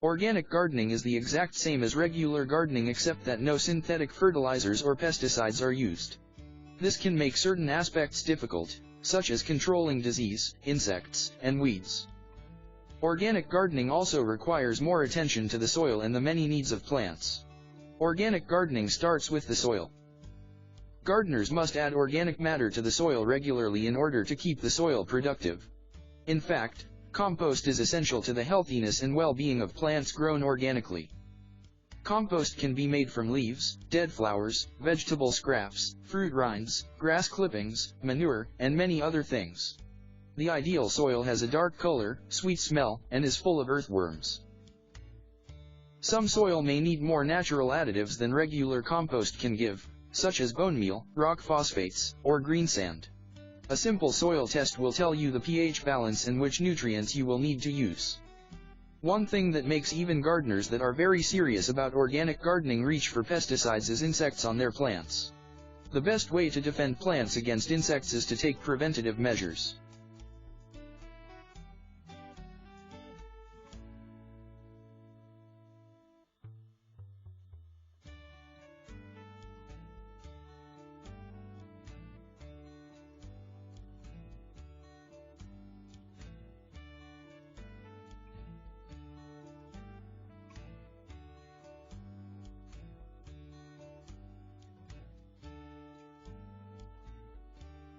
Organic gardening is the exact same as regular gardening except that no synthetic fertilizers or pesticides are used. This can make certain aspects difficult, such as controlling disease, insects, and weeds. Organic gardening also requires more attention to the soil and the many needs of plants. Organic gardening starts with the soil. Gardeners must add organic matter to the soil regularly in order to keep the soil productive. In fact, compost is essential to the healthiness and well-being of plants grown organically. Compost can be made from leaves, dead flowers, vegetable scraps, fruit rinds, grass clippings, manure, and many other things. The ideal soil has a dark color, sweet smell, and is full of earthworms. Some soil may need more natural additives than regular compost can give, such as bone meal, rock phosphates, or green sand. A simple soil test will tell you the pH balance and which nutrients you will need to use. One thing that makes even gardeners that are very serious about organic gardening reach for pesticides is insects on their plants. The best way to defend plants against insects is to take preventative measures.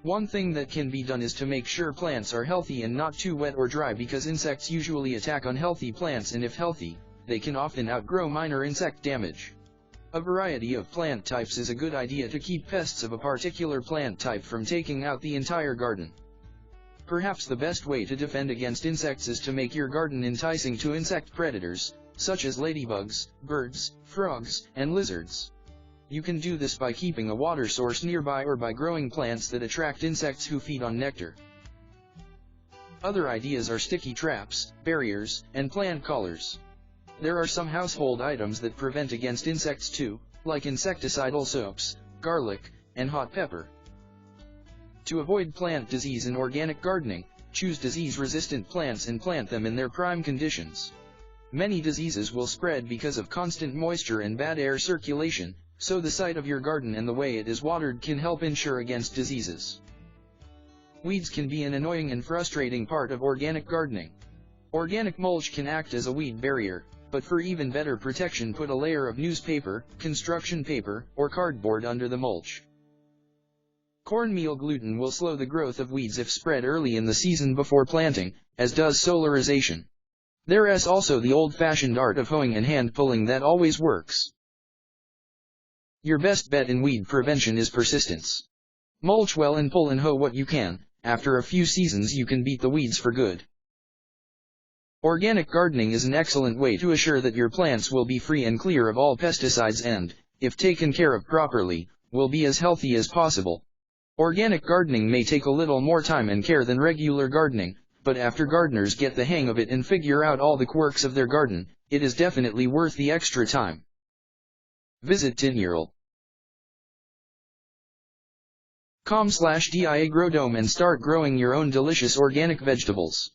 One thing that can be done is to make sure plants are healthy and not too wet or dry because insects usually attack unhealthy plants, and if healthy, they can often outgrow minor insect damage. A variety of plant types is a good idea to keep pests of a particular plant type from taking out the entire garden. Perhaps the best way to defend against insects is to make your garden enticing to insect predators, such as ladybugs, birds, frogs, and lizards. You can do this by keeping a water source nearby or by growing plants that attract insects who feed on nectar. Other ideas are sticky traps, barriers, and plant collars. There are some household items that prevent against insects too, like insecticidal soaps, garlic, and hot pepper. To avoid plant disease in organic gardening, choose disease-resistant plants and plant them in their prime conditions. Many diseases will spread because of constant moisture and bad air circulation, so the site of your garden and the way it is watered can help ensure against diseases. Weeds can be an annoying and frustrating part of organic gardening. Organic mulch can act as a weed barrier, but for even better protection, put a layer of newspaper, construction paper, or cardboard under the mulch. Cornmeal gluten will slow the growth of weeds if spread early in the season before planting, as does solarization. There is also the old-fashioned art of hoeing and hand-pulling that always works. Your best bet in weed prevention is persistence. Mulch well and pull and hoe what you can. After a few seasons you can beat the weeds for good. Organic gardening is an excellent way to assure that your plants will be free and clear of all pesticides and, if taken care of properly, will be as healthy as possible. Organic gardening may take a little more time and care than regular gardening, but after gardeners get the hang of it and figure out all the quirks of their garden, it is definitely worth the extra time. Visit Tiberian.com/Growdome and start growing your own delicious organic vegetables.